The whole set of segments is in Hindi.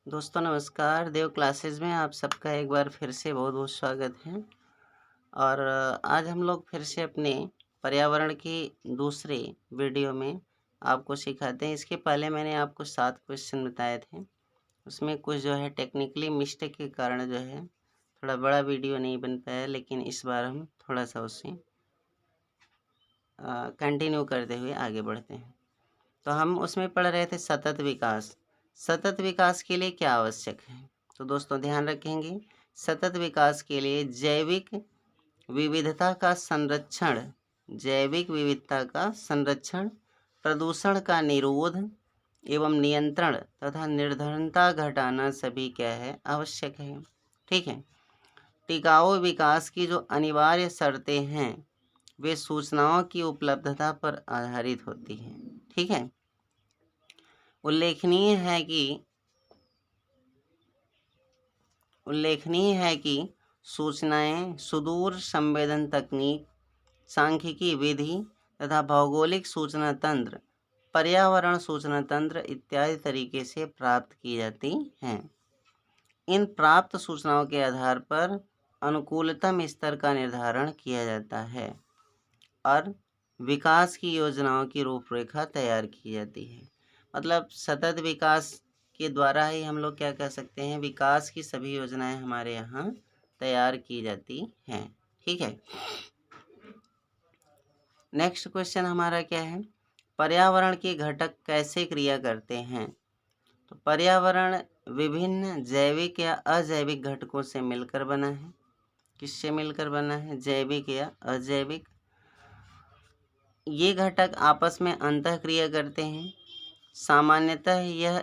दोस्तों नमस्कार। देव क्लासेस में आप सबका एक बार फिर से बहुत बहुत स्वागत है। और आज हम लोग फिर से अपने पर्यावरण की दूसरे वीडियो में आपको सिखाते हैं। इसके पहले मैंने आपको 7 क्वेश्चन बताए थे, उसमें कुछ जो है टेक्निकली मिस्टेक के कारण जो है थोड़ा बड़ा वीडियो नहीं बन पाया, लेकिन इस बार हम थोड़ा सा उससे कंटिन्यू करते हुए आगे बढ़ते हैं। तो हम उसमें पढ़ रहे थे सतत विकास। सतत विकास के लिए क्या आवश्यक है? तो दोस्तों ध्यान रखेंगे, सतत विकास के लिए जैविक विविधता का संरक्षण, जैविक विविधता का संरक्षण, प्रदूषण का निरोध एवं नियंत्रण तथा निर्धनता घटाना सभी क्या है, आवश्यक है। ठीक है। टिकाऊ विकास की जो अनिवार्य शर्तें हैं वे सूचनाओं की उपलब्धता पर आधारित होती हैं। ठीक है। उल्लेखनीय है कि सूचनाएं सुदूर संवेदन तकनीक, सांख्यिकी विधि तथा भौगोलिक सूचना तंत्र, पर्यावरण सूचना तंत्र इत्यादि तरीके से प्राप्त की जाती हैं। इन प्राप्त सूचनाओं के आधार पर अनुकूलतम स्तर का निर्धारण किया जाता है और विकास की योजनाओं की रूपरेखा तैयार की जाती है। मतलब सतत विकास के द्वारा ही हम लोग क्या कह सकते हैं, विकास की सभी योजनाएं हमारे यहाँ तैयार की जाती हैं। ठीक है। नेक्स्ट क्वेश्चन हमारा क्या है, पर्यावरण के घटक कैसे क्रिया करते हैं? तो पर्यावरण विभिन्न जैविक या अजैविक घटकों से मिलकर बना है। किससे मिलकर बना है? जैविक या अजैविक। ये घटक आपस में अंतःक्रिया करते हैं। सामान्यतः यह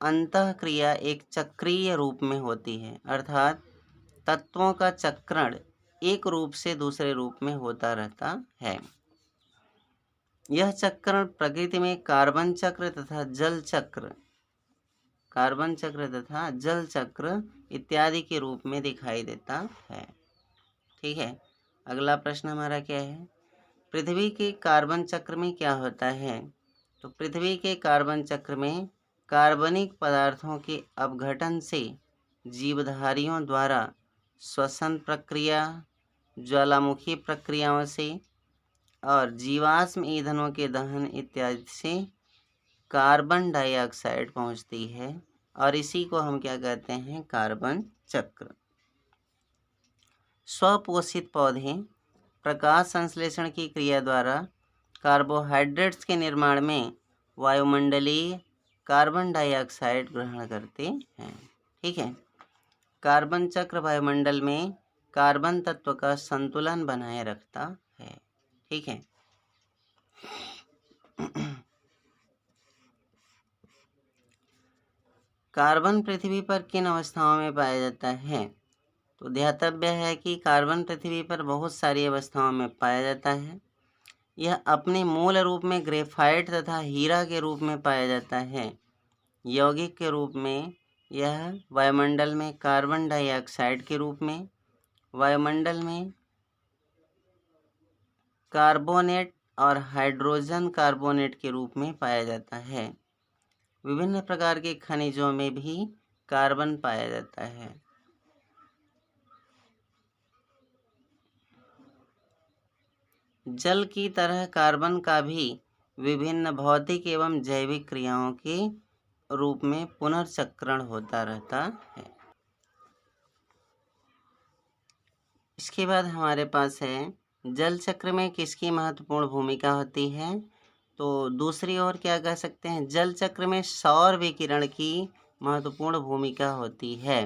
अंतःक्रिया एक चक्रीय रूप में होती है, अर्थात तत्वों का चक्रण एक रूप से दूसरे रूप में होता रहता है। यह चक्रण प्रकृति में कार्बन चक्र तथा जल चक्र इत्यादि के रूप में दिखाई देता है। ठीक है। अगला प्रश्न हमारा क्या है, पृथ्वी के कार्बन चक्र में क्या होता है? तो पृथ्वी के कार्बन चक्र में कार्बनिक पदार्थों के अपघटन से जीवधारियों द्वारा श्वसन प्रक्रिया, ज्वालामुखी प्रक्रियाओं से और जीवाश्म ईंधनों के दहन इत्यादि से कार्बन डाइऑक्साइड पहुंचती है और इसी को हम क्या कहते हैं, कार्बन चक्र। स्वपोषित पौधे प्रकाश संश्लेषण की क्रिया द्वारा कार्बोहाइड्रेट्स के निर्माण में वायुमंडलीय कार्बन डाइऑक्साइड ग्रहण करते हैं। ठीक है। कार्बन चक्र वायुमंडल में कार्बन तत्व का संतुलन बनाए रखता है। ठीक है। कार्बन पृथ्वी पर किन अवस्थाओं में पाया जाता है? तो ध्यातव्य है कि कार्बन पृथ्वी पर बहुत सारी अवस्थाओं में पाया जाता है। यह अपने मूल रूप में ग्रेफाइट तथा हीरा के रूप में पाया जाता है। यौगिक के रूप में यह वायुमंडल में कार्बन डाइऑक्साइड के रूप में, वायुमंडल में कार्बोनेट और हाइड्रोजन कार्बोनेट के रूप में पाया जाता है। विभिन्न प्रकार के खनिजों में भी कार्बन पाया जाता है। जल की तरह कार्बन का भी विभिन्न भौतिक एवं जैविक क्रियाओं के रूप में पुनर्चक्रण होता रहता है। इसके बाद हमारे पास है, जल चक्र में किसकी महत्वपूर्ण भूमिका होती है? तो दूसरी ओर क्या कह सकते हैं, जल चक्र में सौर विकिरण की महत्वपूर्ण भूमिका होती है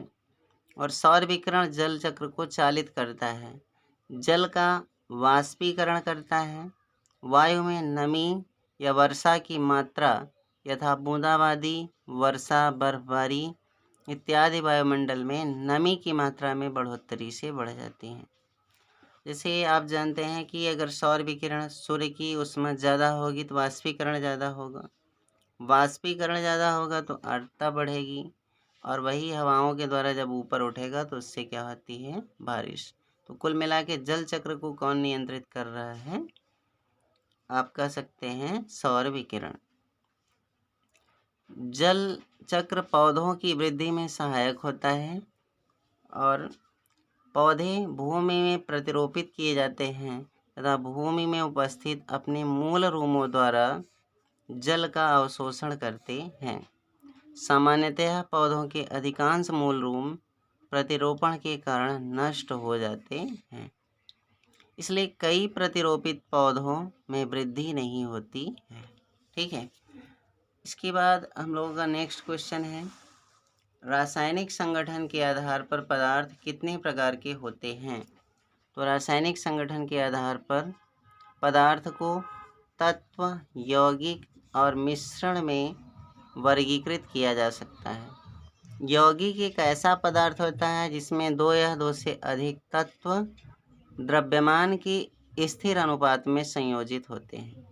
और सौर विकिरण जल चक्र को चालित करता है। जल का वाष्पीकरण करता है। वायु में नमी या वर्षा की मात्रा यथा बूंदाबांदी, वर्षा, बर्फबारी इत्यादि वायुमंडल में नमी की मात्रा में बढ़ोतरी से बढ़ जाती हैं। जैसे आप जानते हैं कि अगर सौर विकिरण, सूर्य की ऊष्मा ज़्यादा होगी तो वाष्पीकरण ज़्यादा होगा, वाष्पीकरण ज़्यादा होगा तो आर्द्रता बढ़ेगी और वही हवाओं के द्वारा जब ऊपर उठेगा तो उससे क्या होती है, बारिश। तो कुल मिला के जल चक्र को कौन नियंत्रित कर रहा है? आप कह सकते हैं सौर विकिरण। जल चक्र पौधों की वृद्धि में सहायक होता है और पौधे भूमि में प्रतिरोपित किए जाते हैं तथा भूमि में उपस्थित अपने मूल रूपों द्वारा जल का अवशोषण करते हैं। सामान्यतः पौधों के अधिकांश मूल रूप प्रतिरोपण के कारण नष्ट हो जाते हैं, इसलिए कई प्रतिरोपित पौधों में वृद्धि नहीं होती है। ठीक है, इसके बाद हम लोगों का नेक्स्ट क्वेश्चन है, रासायनिक संगठन के आधार पर पदार्थ कितने प्रकार के होते हैं? तो रासायनिक संगठन के आधार पर पदार्थ को तत्व, यौगिक और मिश्रण में वर्गीकृत किया जा सकता है। यौगिक एक ऐसा पदार्थ होता है जिसमें दो या दो से अधिक तत्व द्रव्यमान की स्थिर अनुपात में संयोजित होते हैं।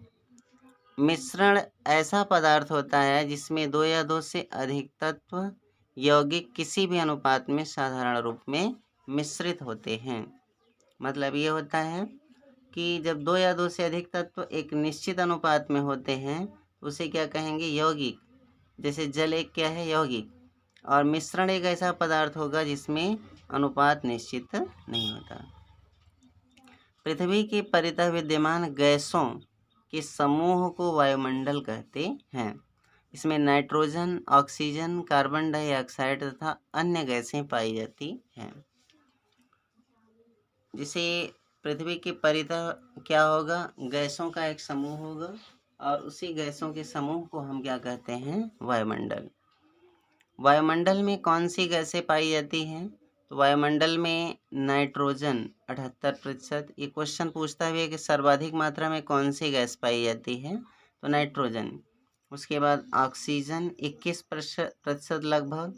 मिश्रण ऐसा पदार्थ होता है जिसमें दो या दो से अधिक तत्व यौगिक किसी भी अनुपात में साधारण रूप में मिश्रित होते हैं। मतलब ये होता है कि जब दो या दो से अधिक तत्व एक निश्चित अनुपात में होते हैं तो उसे क्या कहेंगे? यौगिक। जैसे जल एक क्या है? यौगिक। और मिश्रण एक ऐसा पदार्थ होगा जिसमें अनुपात निश्चित नहीं होता। पृथ्वी के परितः विद्यमान गैसों के समूह को वायुमंडल कहते हैं। इसमें नाइट्रोजन, ऑक्सीजन, कार्बन डाइऑक्साइड तथा अन्य गैसें पाई जाती हैं। जिसे पृथ्वी के परितः क्या होगा? गैसों का एक समूह होगा और उसी गैसों के समूह को हम क्या कहते हैं? वायुमंडल। वायुमंडल में कौन सी गैसें पाई जाती हैं? तो वायुमंडल में नाइट्रोजन 78%। ये क्वेश्चन पूछता है कि सर्वाधिक मात्रा में कौन सी गैस पाई जाती है? तो नाइट्रोजन। उसके बाद ऑक्सीजन 21% लगभग,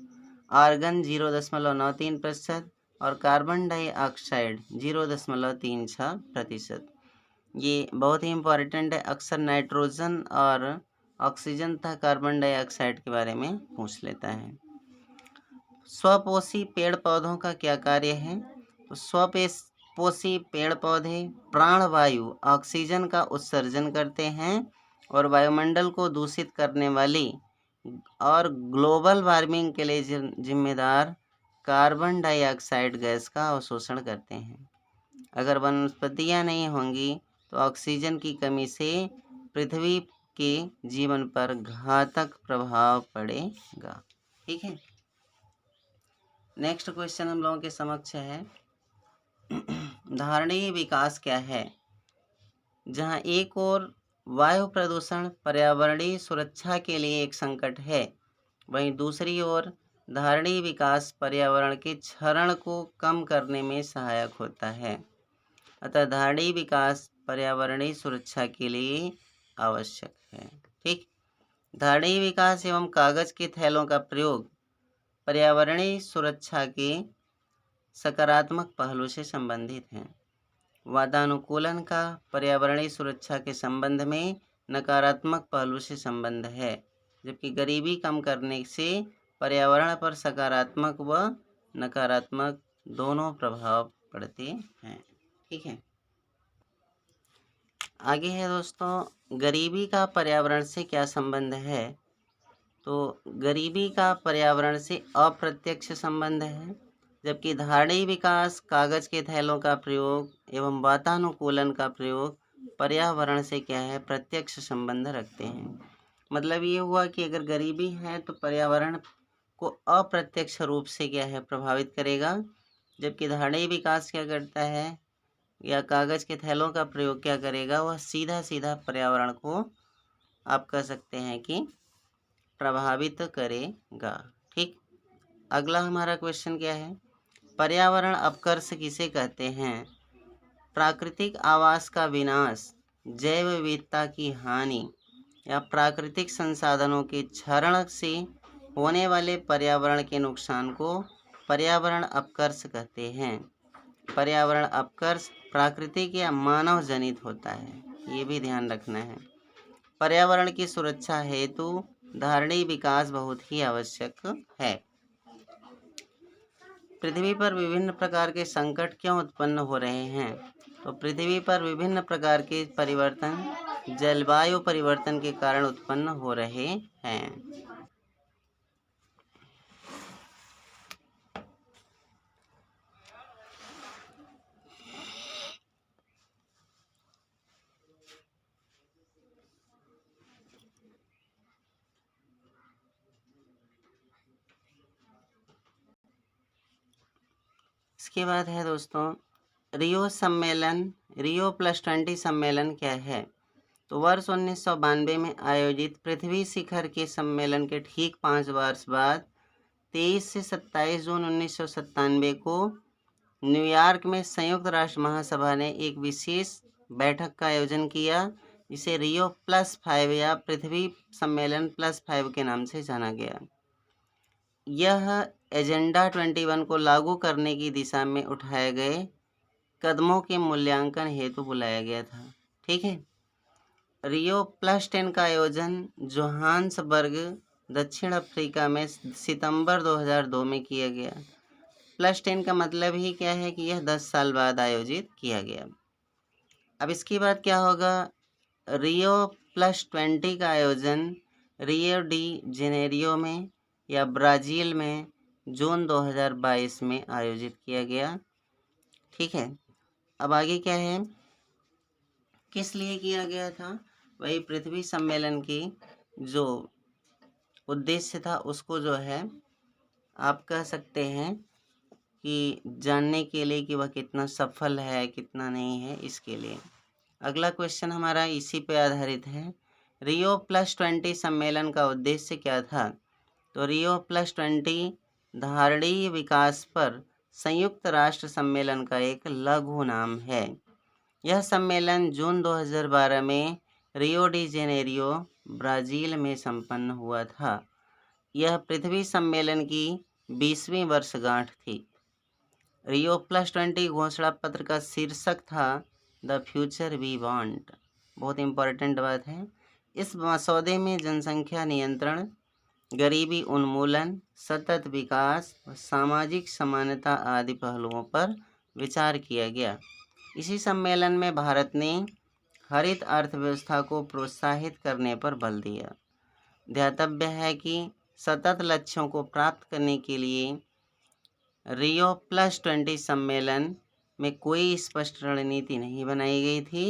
आर्गन 0.93% और कार्बन डाइऑक्साइड 0.36%। ये बहुत ही इम्पॉर्टेंट है, अक्सर नाइट्रोजन और ऑक्सीजन तथा कार्बन डाइऑक्साइड के बारे में पूछ लेता है। स्वपोषी पेड़ पौधों का क्या कार्य है? तो स्वपोषी पेड़ पौधे प्राणवायु ऑक्सीजन का उत्सर्जन करते हैं और वायुमंडल को दूषित करने वाली और ग्लोबल वार्मिंग के लिए जिम्मेदार कार्बन डाइऑक्साइड गैस का अवशोषण करते हैं। अगर वनस्पतियां नहीं होंगी तो ऑक्सीजन की कमी से पृथ्वी के जीवन पर घातक प्रभाव पड़ेगा। ठीक है, नेक्स्ट क्वेश्चन हम लोगों के समक्ष है, धारणीय विकास क्या है? जहां एक ओर वायु प्रदूषण पर्यावरणीय सुरक्षा के लिए एक संकट है, वहीं दूसरी ओर धारणीय विकास पर्यावरण के क्षरण को कम करने में सहायक होता है। अतः धारणीय विकास पर्यावरणीय सुरक्षा के लिए आवश्यक है। ठीक, धारणीय विकास एवं कागज के थैलों का प्रयोग पर्यावरणीय सुरक्षा के सकारात्मक पहलू से संबंधित हैं। वातानुकूलन का पर्यावरणीय सुरक्षा के संबंध में नकारात्मक पहलू से संबंध है, जबकि गरीबी कम करने से पर्यावरण पर सकारात्मक व नकारात्मक दोनों प्रभाव पड़ते हैं। ठीक है, आगे है दोस्तों, गरीबी का पर्यावरण से क्या संबंध है? तो गरीबी का पर्यावरण से अप्रत्यक्ष संबंध है, जबकि धारणीय विकास, कागज के थैलों का प्रयोग एवं वातानुकूलन का प्रयोग पर्यावरण से क्या है? प्रत्यक्ष संबंध रखते हैं। मतलब ये हुआ कि अगर गरीबी है तो पर्यावरण को अप्रत्यक्ष रूप से क्या है? प्रभावित करेगा, जबकि धारणीय विकास क्या करता है या कागज के थैलों का प्रयोग क्या करेगा? वह सीधा सीधा पर्यावरण को आप कह सकते हैं कि प्रभावित करेगा। ठीक, अगला हमारा क्वेश्चन क्या है, पर्यावरण अपकर्ष किसे कहते हैं? प्राकृतिक आवास का विनाश, जैव विविधता की हानि या प्राकृतिक संसाधनों के क्षरण से होने वाले पर्यावरण के नुकसान को पर्यावरण अपकर्ष कहते हैं। पर्यावरण अपकर्ष प्राकृतिक या मानव जनित होता है, ये भी ध्यान रखना है। पर्यावरण की सुरक्षा हेतु धारणीय विकास बहुत ही आवश्यक है। पृथ्वी पर विभिन्न प्रकार के संकट क्यों उत्पन्न हो रहे हैं? तो पृथ्वी पर विभिन्न प्रकार के परिवर्तन जलवायु परिवर्तन के कारण उत्पन्न हो रहे हैं। इसके बाद है दोस्तों रियो सम्मेलन, रियो +20 सम्मेलन क्या है? तो वर्ष 1992 में आयोजित पृथ्वी शिखर के सम्मेलन के ठीक 5 वर्ष बाद 23 से 27 जून 1997 को न्यूयॉर्क में संयुक्त राष्ट्र महासभा ने एक विशेष बैठक का आयोजन किया, जिसे रियो +5 या पृथ्वी सम्मेलन +5 के नाम से जाना गया। यह एजेंडा 21 को लागू करने की दिशा में उठाए गए कदमों के मूल्यांकन हेतु बुलाया गया था। ठीक है। रियो +10 का आयोजन जोहान्सबर्ग, दक्षिण अफ्रीका में सितंबर 2002 में किया गया। +10 का मतलब ही क्या है कि यह 10 साल बाद आयोजित किया गया। अब इसके बाद क्या होगा? रियो +20 का आयोजन रियो डी जेनेरियो में या ब्राज़ील में जून 2022 में आयोजित किया गया। ठीक है। अब आगे क्या है, किस लिए किया गया था? वही पृथ्वी सम्मेलन की जो उद्देश्य था उसको जो है आप कह सकते हैं कि जानने के लिए कि वह कितना सफल है कितना नहीं है, इसके लिए। अगला क्वेश्चन हमारा इसी पे आधारित है। रियो +20 सम्मेलन का उद्देश्य क्या था? तो रियो +20 धारणीय विकास पर संयुक्त राष्ट्र सम्मेलन का एक लघु नाम है। यह सम्मेलन जून 2012 में रियो डी जेनेरियो, ब्राज़ील में संपन्न हुआ था। यह पृथ्वी सम्मेलन की 20वीं वर्षगांठ थी। रियो +20 घोषणा पत्र का शीर्षक था द फ्यूचर वी वांट। बहुत इम्पोर्टेंट बात है। इस मसौदे में जनसंख्या नियंत्रण, गरीबी उन्मूलन, सतत विकास और सामाजिक समानता आदि पहलुओं पर विचार किया गया। इसी सम्मेलन में भारत ने हरित अर्थव्यवस्था को प्रोत्साहित करने पर बल दिया। ध्यातव्य है कि सतत लक्ष्यों को प्राप्त करने के लिए रियो +20 सम्मेलन में कोई स्पष्ट रणनीति नहीं बनाई गई थी।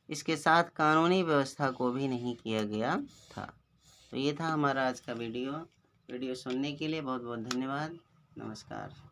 इसके साथ कानूनी व्यवस्था को भी नहीं किया गया था। तो ये था हमारा आज का वीडियो सुनने के लिए बहुत बहुत धन्यवाद। नमस्कार।